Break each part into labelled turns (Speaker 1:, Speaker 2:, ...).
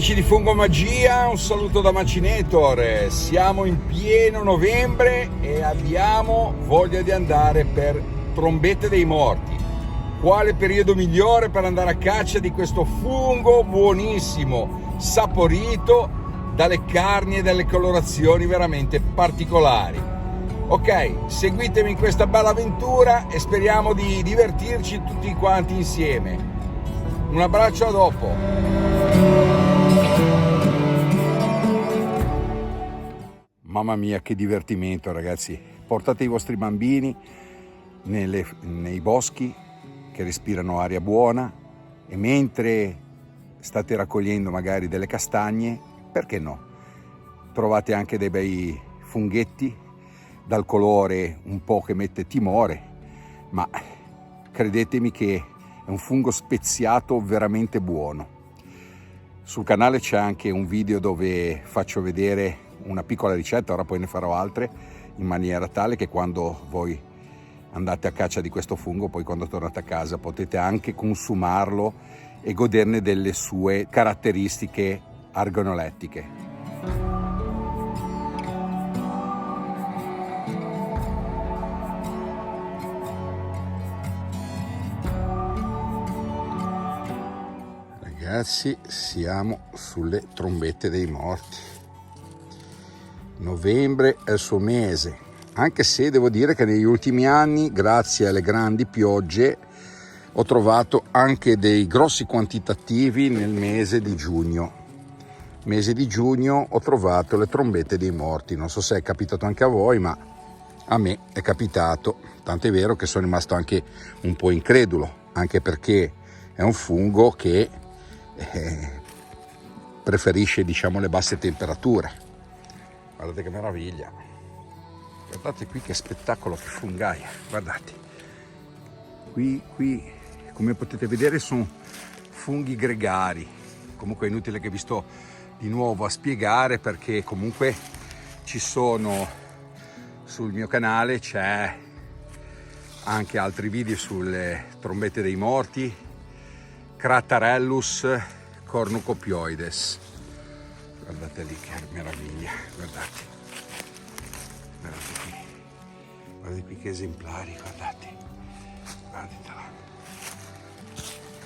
Speaker 1: Amici di Fungomagia, un saluto da Macinator. Siamo in pieno novembre e abbiamo voglia di andare per Trombette dei Morti. Quale periodo migliore per andare a caccia di questo fungo buonissimo, saporito, dalle carni e dalle colorazioni veramente particolari. Ok, seguitemi in questa bella avventura e speriamo di divertirci tutti quanti insieme. Un abbraccio, a dopo. Mamma mia, che divertimento, ragazzi. Portate i vostri bambini nei boschi che respirano aria buona e mentre state raccogliendo magari delle castagne, perché no? Trovate anche dei bei funghetti dal colore un po' che mette timore, ma credetemi che è un fungo speziato veramente buono. Sul canale c'è anche un video dove faccio vedere una piccola ricetta, ora poi ne farò altre, in maniera tale che quando voi andate a caccia di questo fungo, poi quando tornate a casa potete anche consumarlo e goderne delle sue caratteristiche organolettiche. Ragazzi, siamo sulle Trombette dei Morti. Novembre è il suo mese, anche se devo dire che negli ultimi anni, grazie alle grandi piogge, ho trovato anche dei grossi quantitativi nel mese di giugno. Mese di giugno ho trovato le Trombette dei Morti. Non so se è capitato anche a voi, ma a me è capitato. Tant'è vero che sono rimasto anche un po' incredulo, anche perché è un fungo che preferisce, diciamo, le basse temperature. Guardate che meraviglia, guardate qui che spettacolo, che fungaia, guardate. Qui come potete vedere sono funghi gregari, comunque è inutile che vi sto di nuovo a spiegare perché comunque ci sono sul mio canale, c'è anche altri video sulle Trombette dei Morti, Craterellus cornucopioides. Guardate lì che meraviglia, guardate qui che esemplari, guardate là,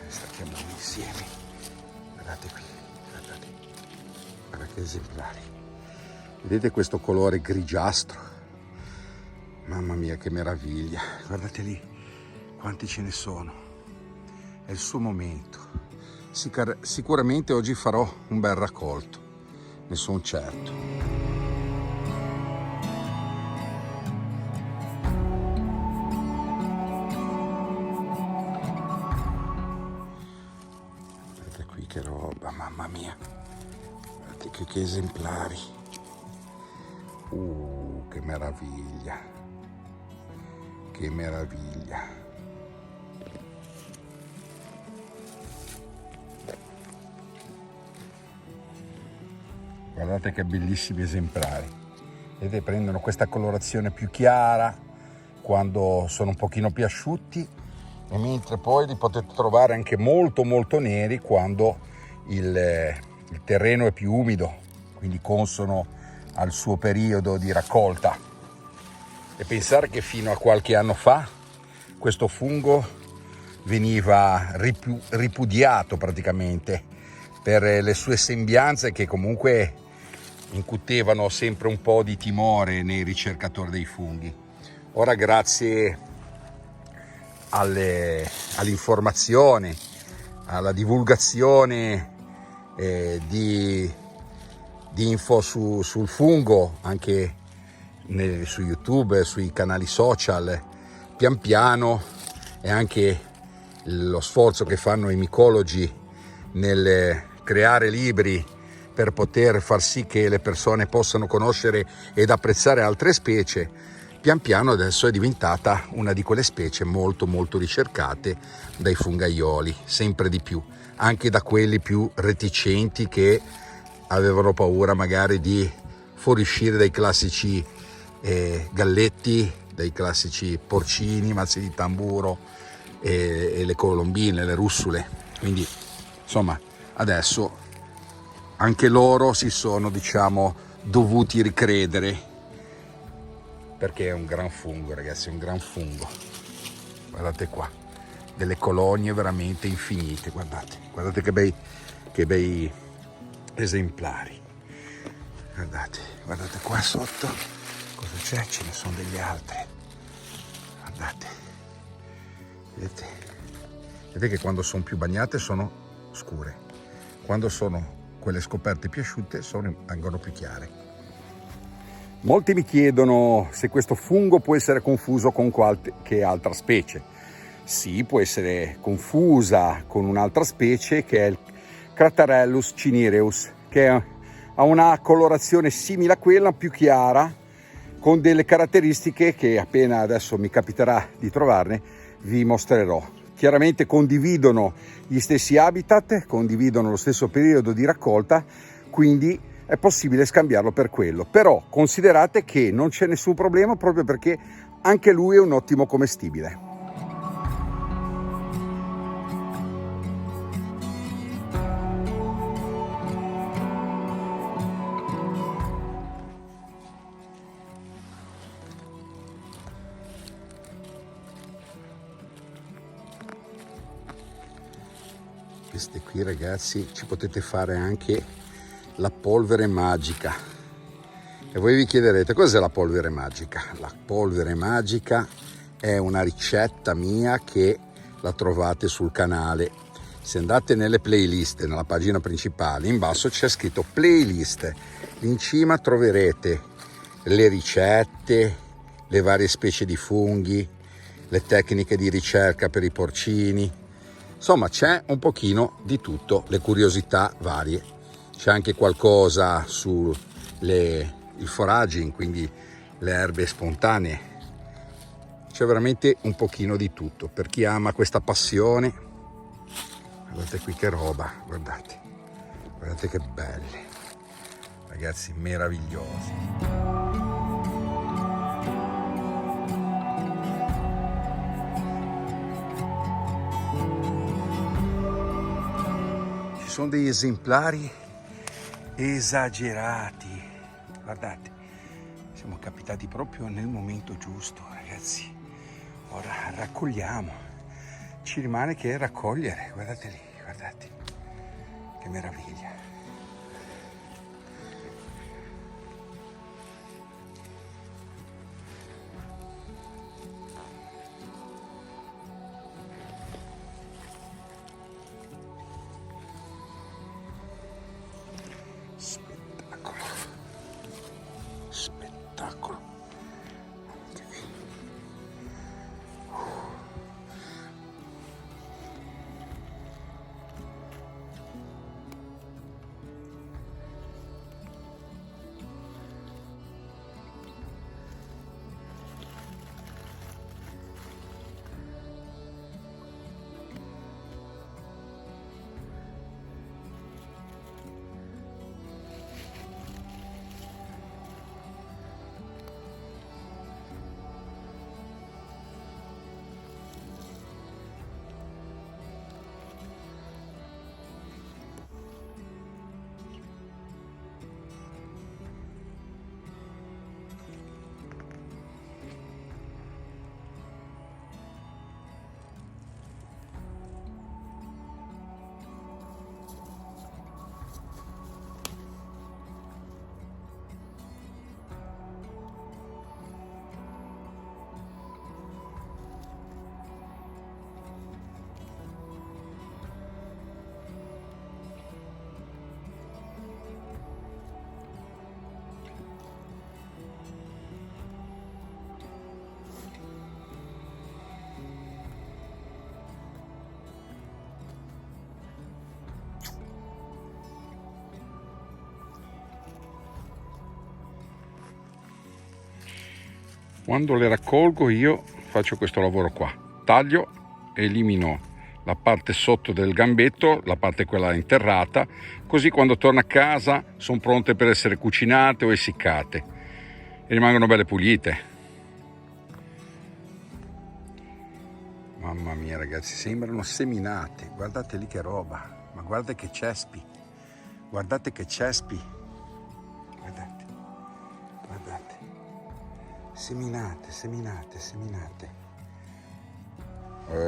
Speaker 1: stiamo insieme, guardate qui, guarda che esemplari, vedete questo colore grigiastro, mamma mia che meraviglia, guardate lì quanti ce ne sono, è il suo momento, sicuramente oggi farò un bel raccolto. Ne sono certo. Guardate qui che roba, mamma mia. Guardate che esemplari. Che meraviglia. Che meraviglia. Guardate che bellissimi esemplari, vedete, prendono questa colorazione più chiara quando sono un pochino più asciutti e mentre poi li potete trovare anche molto neri quando il terreno è più umido, quindi consono al suo periodo di raccolta. E pensare che fino a qualche anno fa questo fungo veniva ripudiato praticamente per le sue sembianze che comunque incutevano sempre un po' di timore nei ricercatori dei funghi. Ora grazie all'informazione, alla divulgazione di info sul fungo anche su YouTube, sui canali social, pian piano, e anche lo sforzo che fanno i micologi nel creare libri per poter far sì che le persone possano conoscere ed apprezzare altre specie, pian piano adesso è diventata una di quelle specie molto ricercate dai fungaioli, sempre di più, anche da quelli più reticenti che avevano paura magari di fuoriuscire dai classici galletti, dai classici porcini, mazzi di tamburo e le colombine, le russule. Quindi insomma adesso anche loro si sono, diciamo, dovuti ricredere, perché è un gran fungo, ragazzi, è un gran fungo. Guardate qua, delle colonie veramente infinite, guardate che bei esemplari. Guardate qua sotto, cosa c'è? Ce ne sono degli altri. Guardate, vedete che quando sono più bagnate sono scure, quando sono quelle scoperte più asciutte vengono più chiare. Molti mi chiedono se questo fungo può essere confuso con qualche altra specie. Sì, può essere confusa con un'altra specie che è il Craterellus cinereus, che ha una colorazione simile a quella, più chiara, con delle caratteristiche che appena adesso mi capiterà di trovarne vi mostrerò. Chiaramente condividono gli stessi habitat, condividono lo stesso periodo di raccolta, quindi è possibile scambiarlo per quello. Però considerate che non c'è nessun problema, proprio perché anche lui è un ottimo commestibile. Queste qui, ragazzi, ci potete fare anche la polvere magica. E voi vi chiederete cos'è la polvere magica? La polvere magica è una ricetta mia che la trovate sul canale. Se andate nelle playlist, nella pagina principale, in basso c'è scritto playlist. In cima troverete le ricette, le varie specie di funghi, le tecniche di ricerca per i porcini. Insomma, c'è un pochino di tutto, le curiosità varie. C'è anche qualcosa sul foraging, quindi le erbe spontanee. C'è veramente un pochino di tutto. Per chi ama questa passione, guardate qui che roba, guardate che belli, ragazzi, meravigliosi. Sono degli esemplari esagerati, guardate, siamo capitati proprio nel momento giusto, ragazzi. Ora raccogliamo, ci rimane che raccogliere. Guardate lì, guardate che meraviglia. Spettacolo. Quando le raccolgo io faccio questo lavoro qua, taglio, elimino la parte sotto del gambetto, la parte quella interrata, così quando torno a casa sono pronte per essere cucinate o essiccate e rimangono belle pulite. Mamma mia, ragazzi, sembrano seminate, guardate lì che roba, ma guarda che cespi, Guardate che cespi, guardate, guardate, seminate, seminate, seminate.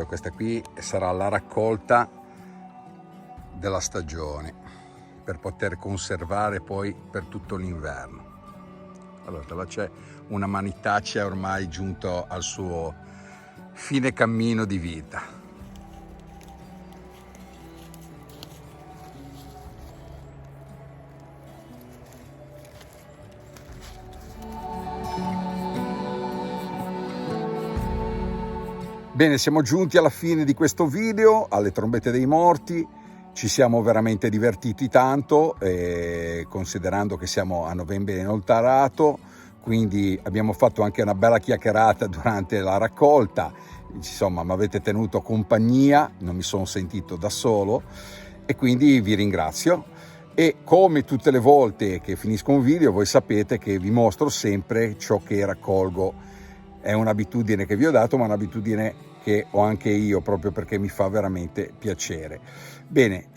Speaker 1: Questa qui sarà la raccolta della stagione per poter conservare poi per tutto l'inverno. Allora, là c'è una manitacea ormai giunto al suo fine cammino di vita. Bene, siamo giunti alla fine di questo video, alle trombette dei morti. Ci siamo veramente divertiti tanto, considerando che siamo a novembre inoltrato, quindi abbiamo fatto anche una bella chiacchierata durante la raccolta. Insomma, mi avete tenuto compagnia, non mi sono sentito da solo e quindi vi ringrazio. E come tutte le volte che finisco un video, voi sapete che vi mostro sempre ciò che raccolgo. È un'abitudine che vi ho dato, ma un'abitudine che ho anche io, proprio perché mi fa veramente piacere. Bene,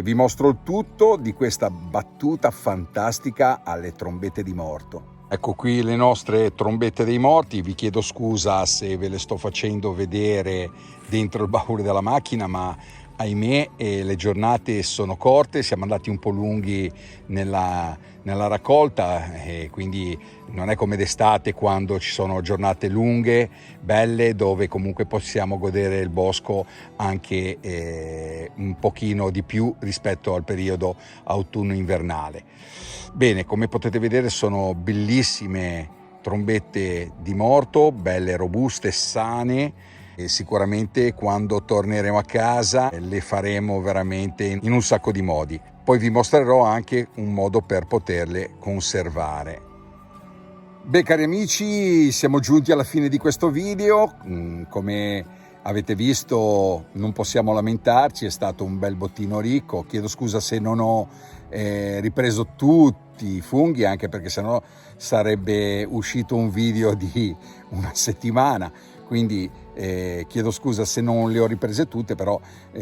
Speaker 1: vi mostro il tutto di questa battuta fantastica alle trombette di morto. Ecco qui le nostre trombette dei morti. Vi chiedo scusa se ve le sto facendo vedere dentro il baule della macchina, ma ahimè le giornate sono corte, siamo andati un po' lunghi nella raccolta e quindi non è come d'estate, quando ci sono giornate lunghe, belle, dove comunque possiamo godere il bosco anche un pochino di più rispetto al periodo autunno-invernale. Bene, come potete vedere sono bellissime trombette di morto, belle, robuste, sane. E sicuramente quando torneremo a casa le faremo veramente in un sacco di modi. Poi vi mostrerò anche un modo per poterle conservare. Beh, cari amici, siamo giunti alla fine di questo video. Come avete visto non possiamo lamentarci, è stato un bel bottino ricco. Chiedo scusa se non ho ripreso tutti i funghi, anche perché sennò sarebbe uscito un video di una settimana. Quindi chiedo scusa se non le ho riprese tutte, però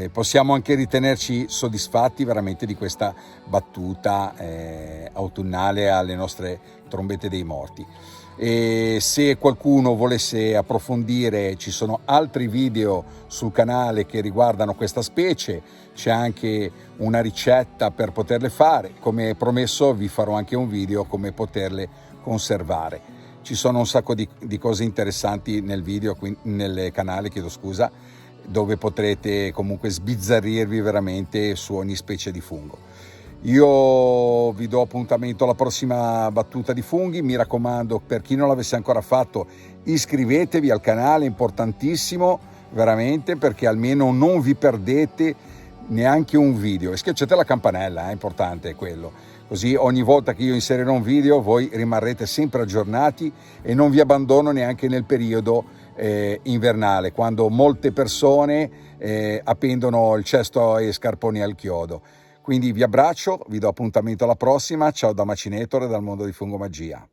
Speaker 1: possiamo anche ritenerci soddisfatti veramente di questa battuta autunnale alle nostre trombette dei morti. E se qualcuno volesse approfondire, ci sono altri video sul canale che riguardano questa specie, c'è anche una ricetta per poterle fare. Come promesso vi farò anche un video come poterle conservare. Ci sono un sacco di cose interessanti nel video, nel canale, chiedo scusa, dove potrete comunque sbizzarrirvi veramente su ogni specie di fungo. Io vi do appuntamento alla prossima battuta di funghi. Mi raccomando, per chi non l'avesse ancora fatto, iscrivetevi al canale, importantissimo veramente, perché almeno non vi perdete neanche un video, e schiacciate la campanella, è importante quello, così ogni volta che io inserirò un video voi rimarrete sempre aggiornati e non vi abbandono neanche nel periodo invernale, quando molte persone appendono il cesto e scarponi al chiodo. Quindi vi abbraccio, vi do appuntamento alla prossima. Ciao da Macinator e dal mondo di Fungomagia.